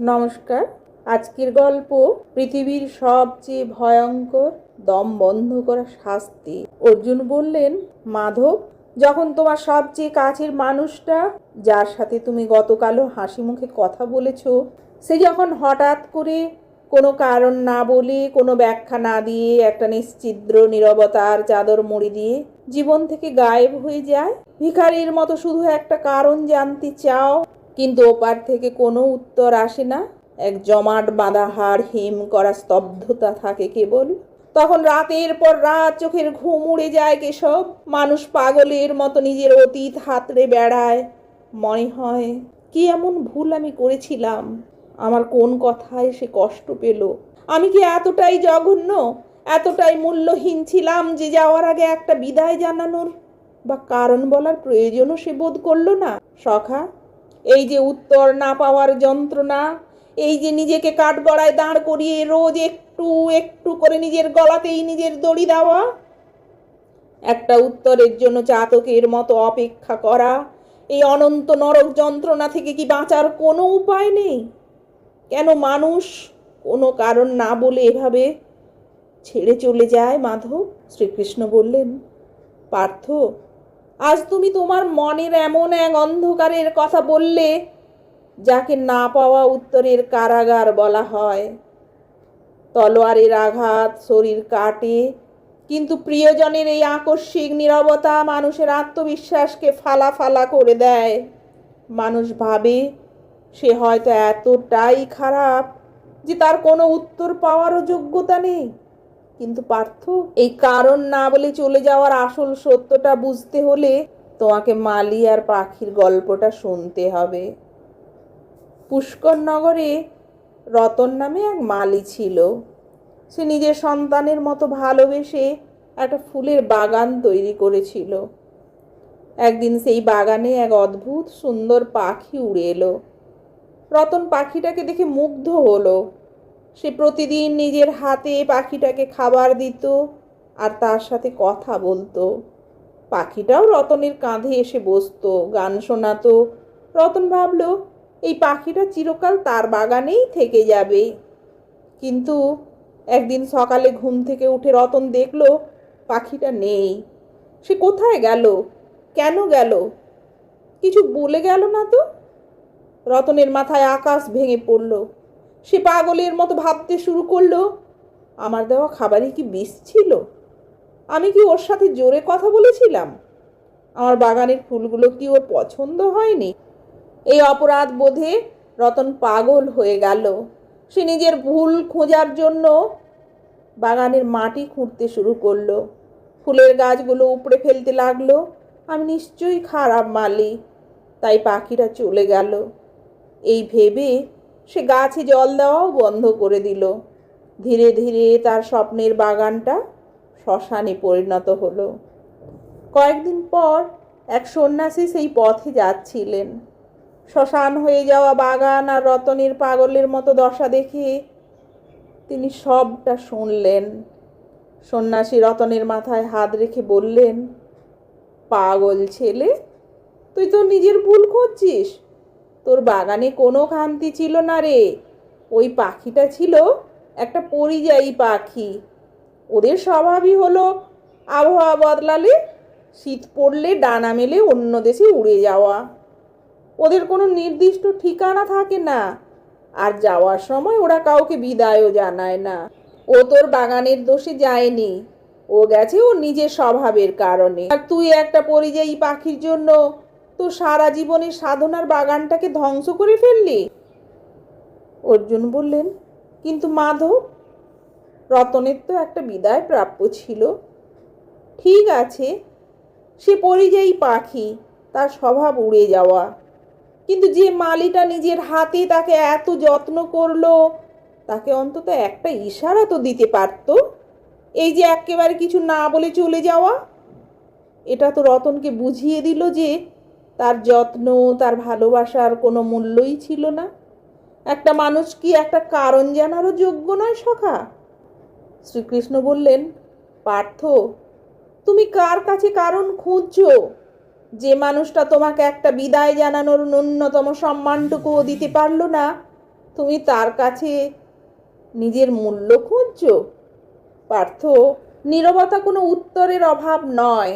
নমস্কার। আজকের গল্প পৃথিবীর সবচেয়ে ভয়ঙ্কর দম বন্ধ করা শাস্তি। অর্জুন বললেন, মাধব, যখন তোমার সবচেয়ে কাছের মানুষটা, যার সাথে তুমি গতকালও হাসি মুখে কথা বলেছ, সে যখন হঠাৎ করে কোনো কারণ না বলে, কোনো ব্যাখ্যা না দিয়ে, একটা নিশ্ছিদ্র নীরবতার চাদর মুড়ি দিয়ে জীবন থেকে গায়েব হয়ে যায়, ভিখারির মতো শুধু একটা কারণ জানতে চাও, কিন্তু ওপার থেকে কোনো উত্তর আসে না, এক জমাট বাঁধা হাড় হিম করা স্তব্ধতা থাকে কেবল, তখন রাতের পর রাত চোখের ঘুম উড়ে যায় কেশব। মানুষ পাগলের মতো নিজের অতীত হাতড়ে বেড়ায়। মনে হয়, কি এমন ভুল আমি করেছিলাম? আমার কোন কথায় সে কষ্ট পেল? আমি কি এতটাই জঘন্য, এতটাই মূল্যহীন ছিলাম যে যাওয়ার আগে একটা বিদায় জানানোর বা কারণ বলার প্রয়োজনও সে বোধ করলো না? সখা, এই যে উত্তর না পাওয়ার যন্ত্রণা, এই যে নিজেকে কাঠগড়ায় দাঁড় করিয়ে রোজ একটু একটু করে নিজের গলাতেই নিজের দড়ি দেওয়া, একটা উত্তরের জন্য চাতকের মতো অপেক্ষা করা, এই অনন্ত নরক যন্ত্রণা থেকে কি বাঁচার কোনো উপায় নেই? কেন মানুষ কোনো কারণ না বলে এভাবে ছেড়ে চলে যায়? মাধব, শ্রীকৃষ্ণ বললেন, পার্থ, আজ তুমি তোমার মনের এমন এক অন্ধকারের কথা বললে যাকে না পাওয়া উত্তরের কারাগার বলা হয়। তলোয়ারের আঘাত শরীর কাটে, কিন্তু প্রিয়জনের এই আকস্মিক নীরবতা মানুষের আত্মবিশ্বাসকে ফালা ফালা করে দেয়। মানুষ ভাবে সে হয়তো এতটাই খারাপ যে তার কোনো উত্তর পাওয়ারও যোগ্যতা নেই। কিন্তু পার্থ, এই কারণ না বলে চলে যাওয়ার আসল সত্যটা বুঝতে হলে তোমাকে মালি আর পাখির গল্পটা শুনতে হবে। পুষ্করনগরে রতন নামে এক মালি ছিল। সে নিজের সন্তানের মতো ভালোবেসে একটা ফুলের বাগান তৈরি করেছিল। একদিন সেই বাগানে এক অদ্ভুত সুন্দর পাখি উড়ে এলো। রতন পাখিটাকে দেখে মুগ্ধ হলো। সে প্রতিদিন নিজের হাতে পাখিটাকে খাবার দিত আর তার সাথে কথা বলতো। পাখিটাও রতনের কাঁধে এসে বসতো, গান শোনাতো। রতন ভাবল, এই পাখিটা চিরকাল তার বাগানেই থেকে যাবে। কিন্তু একদিন সকালে ঘুম থেকে উঠে রতন দেখল পাখিটা নেই। সে কোথায় গেল? কেন গেল? কিছু বলে গেল না তো? রতনের মাথায় আকাশ ভেঙে পড়ল। সে পাগলের মতো ভাবতে শুরু করলো, আমার দেওয়া খাবারে কি বিষ ছিল? আমি কি ওর সাথে জোরে কথা বলেছিলাম? আমার বাগানের ফুলগুলো কি ওর পছন্দ হয়নি? এই অপরাধ বোধে রতন পাগল হয়ে গেল। সে নিজের ভুল খোঁজার জন্য বাগানের মাটি খুঁড়তে শুরু করলো। ফুলের গাছগুলো উপড়ে ফেলতে লাগলো। আমি নিশ্চয়ই খারাপ মালি, তাই পাখিটা চলে গেল। এই ভেবে সে গাছে জল দেওয়াও বন্ধ করে দিল। ধীরে ধীরে তার স্বপ্নের বাগানটা শ্মশানে পরিণত হলো। কয়েকদিন পর এক সন্ন্যাসী সেই পথে যাচ্ছিলেন। শ্মশান হয়ে যাওয়া বাগান আর রতনের পাগলের মতো দশা দেখে তিনি সবটা শুনলেন। সন্ন্যাসী রতনের মাথায় হাত রেখে বললেন, পাগল ছেলে, তুই তো নিজের ভুল খুঁজছিস। তোর বাগানে কোনো খামতি ছিল না রে। ওই পাখিটা ছিল একটা পরিযায়ী পাখি। ওদের স্বভাবই হলো আবহাওয়া বদলালে, শীত পড়লে ডানা মেলে অন্য দেশে উড়ে যাওয়া। ওদের কোনো নির্দিষ্ট ঠিকানা থাকে না, আর যাওয়ার সময় ওরা কাউকে বিদায়ও জানায় না। ও তোর বাগানের দোষে যায়নি, ও গেছে ওর নিজের স্বভাবের কারণে। আর তুই একটা পরিযায়ী পাখির জন্য তো সারা জীবনের সাধনার বাগানটাকে ধ্বংস করে ফেললি। অর্জুন বললেন, কিন্তু মাধব, রতনের তো একটা বিদায় প্রাপ্য ছিল। ঠিক আছে, সে পরিযায়ী পাখি, তার স্বভাব উড়ে যাওয়া। কিন্তু যে মালিটা নিজের হাতে তাকে এত যত্ন করলো, তাকে অন্তত একটা ইশারা তো দিতে পারত। এই যে একেবারে কিছু না বলে চলে যাওয়া, এটা তো রতনকে বুঝিয়ে দিল যে তার যত্ন, তার ভালোবাসার কোনো মূল্যই ছিল না। একটা মানুষ কি একটা কারণ জানারও যোগ্য নয় সখা? শ্রীকৃষ্ণ বললেন, পার্থ, তুমি কার কাছে কারণ খুঁজছো? যে মানুষটা তোমাকে একটা বিদায় জানানোর ন্যূনতম সম্মানটুকুও দিতে পারল না, তুমি তার কাছে নিজের মূল্য খুঁজছো? পার্থ, নীরবতা কোনো উত্তরের অভাব নয়।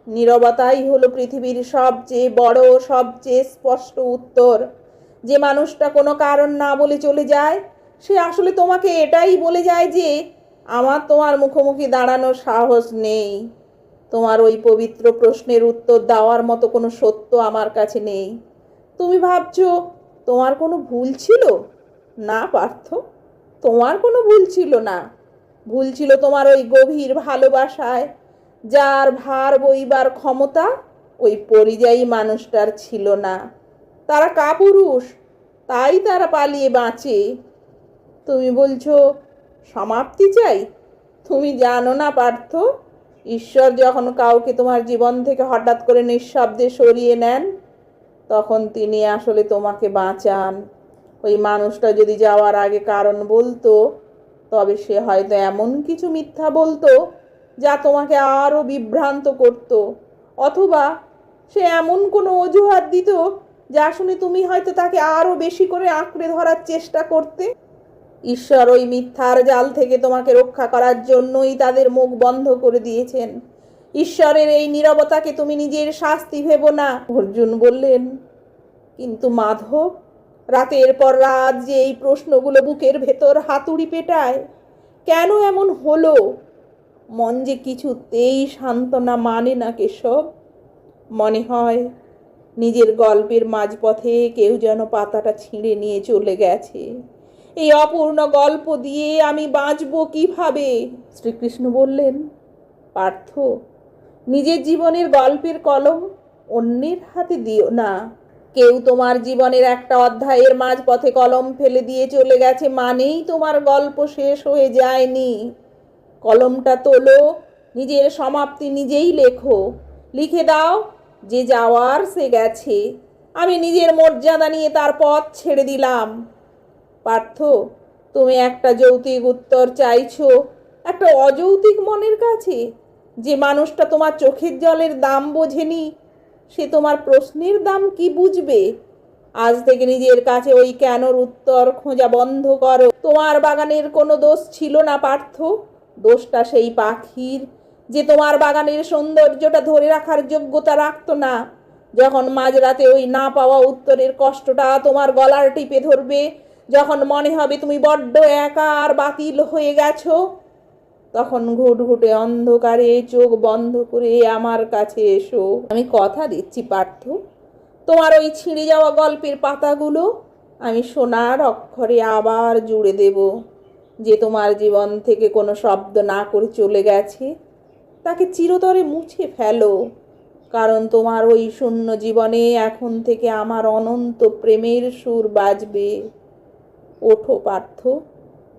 নীরবতাই হলো পৃথিবীর সবচেয়ে বড়, সবচেয়ে স্পষ্ট উত্তর। যে মানুষটা কোনো কারণ না বলে চলে যায়, সে আসলে তোমাকে এটাই বলে যায় যে আমার তোমার মুখোমুখি দাঁড়ানোর সাহস নেই। তোমার ওই পবিত্র প্রশ্নের উত্তর দেওয়ার মতো কোনো সত্য আমার কাছে নেই। তুমি ভাবছো তোমার কোনো ভুল ছিল? না পার্থ, তোমার কোনো ভুল ছিল না। ভুল ছিল তোমার ওই গভীর ভালোবাসায়, যার ভার বইবার ক্ষমতা ওই পরিযায়ী মানুষটার ছিল না। তারা কাপুরুষ, তাই তারা পালিয়ে বাঁচে। তুমি বলছো সমাপ্তি চাই? তুমি জানো না পার্থ, ঈশ্বর যখন কাউকে তোমার জীবন থেকে হঠাৎ করে নিঃশব্দে সরিয়ে নেন, তখন তিনি আসলে তোমাকে বাঁচান। ওই মানুষটা যদি যাওয়ার আগে কারণ বলতো, তবে সে হয়তো এমন কিছু মিথ্যা বলতো যা তোমাকে আরও বিভ্রান্ত করত। অথবা সে এমন কোনো অজুহাত দিত যা শুনে তুমি হয়তো তাকে আরও বেশি করে আঁকড়ে ধরার চেষ্টা করতে। ঈশ্বর ওই মিথ্যার জাল থেকে তোমাকে রক্ষা করার জন্যই তাদের মুখ বন্ধ করে দিয়েছেন। ঈশ্বরের এই নীরবতাকে তুমি নিজের শাস্তি ভেবো না। অর্জুন বললেন, কিন্তু মাধব, রাতের পর রাত যে এই প্রশ্নগুলো বুকের ভেতর হাতুড়ি পেটায়, কেন এমন হলো? মন যে কিছুতেই সান্ত্বনা মানে না কেশব। মনে হয় নিজের গল্পের মাঝপথে কেউ যেন পাতাটা ছিঁড়ে নিয়ে চলে গেছে। এই অপূর্ণ গল্প দিয়ে আমি বাঁচবো কিভাবে? শ্রীকৃষ্ণ বললেন, পার্থ, নিজের জীবনের গল্পের কলম অন্যের হাতে দিও না। কেউ তোমার জীবনের একটা অধ্যায়ের মাঝপথে কলম ফেলে দিয়ে চলে গেছে মানেই তোমার গল্প শেষ হয়ে যায়নি। কলমটা তোলো, নিজের সমাপ্তি নিজেই লেখো। লিখে দাও, যে যাওয়ার সে গেছে, আমি নিজের মর্যাদা নিয়ে তার পথ ছেড়ে দিলাম। পার্থ, তুমি একটা যৌক্তিক উত্তর চাইছো একটা অযৌক্তিক মনের কাছে? যে মানুষটা তোমার চোখের জলের দাম বোঝেনি, সে তোমার প্রশ্নের দাম কি বুঝবে? আজ থেকে নিজের কাছে ওই কেনর উত্তর খোঁজা বন্ধ করো। তোমার বাগানের কোনো দোষ ছিল না পার্থ। দোষটা সেই পাখির, যে তোমার বাগানের সৌন্দর্যটা ধরে রাখার যোগ্যতা রাখতো না। যখন মাঝরাতে ওই না পাওয়া উত্তরের কষ্টটা তোমার গলার টিপে ধরবে, যখন মনে হবে তুমি বড্ড একা আর বাতিল হয়ে গেছো, তখন ঘুটঘুটে অন্ধকারে চোখ বন্ধ করে আমার কাছে এসো। আমি কথা দিচ্ছি পার্থ, তোমার ওই ছিঁড়ে যাওয়া গল্পের পাতাগুলো আমি সোনার অক্ষরে আবার জুড়ে দেব। যে তোমার জীবন থেকে কোনো শব্দ না করে চলে গেছে, তাকে চিরতরে মুছে ফেলো। কারণ তোমার ওই শূন্য জীবনে এখন থেকে আমার অনন্ত প্রেমের সুর বাজবে। ওঠো পার্থ,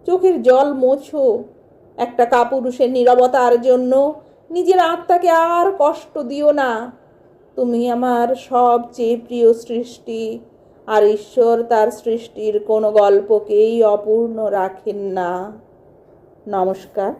চোখের জল মোছো। একটা কাপুরুষের নীরবতার জন্য নিজের আত্মাকে আর কষ্ট দিও না। তুমি আমার সবচেয়ে প্রিয় সৃষ্টি, আর ঈশ্বর তার সৃষ্টির কোনো গল্পকেই অপূর্ণ রাখেন না। নমস্কার।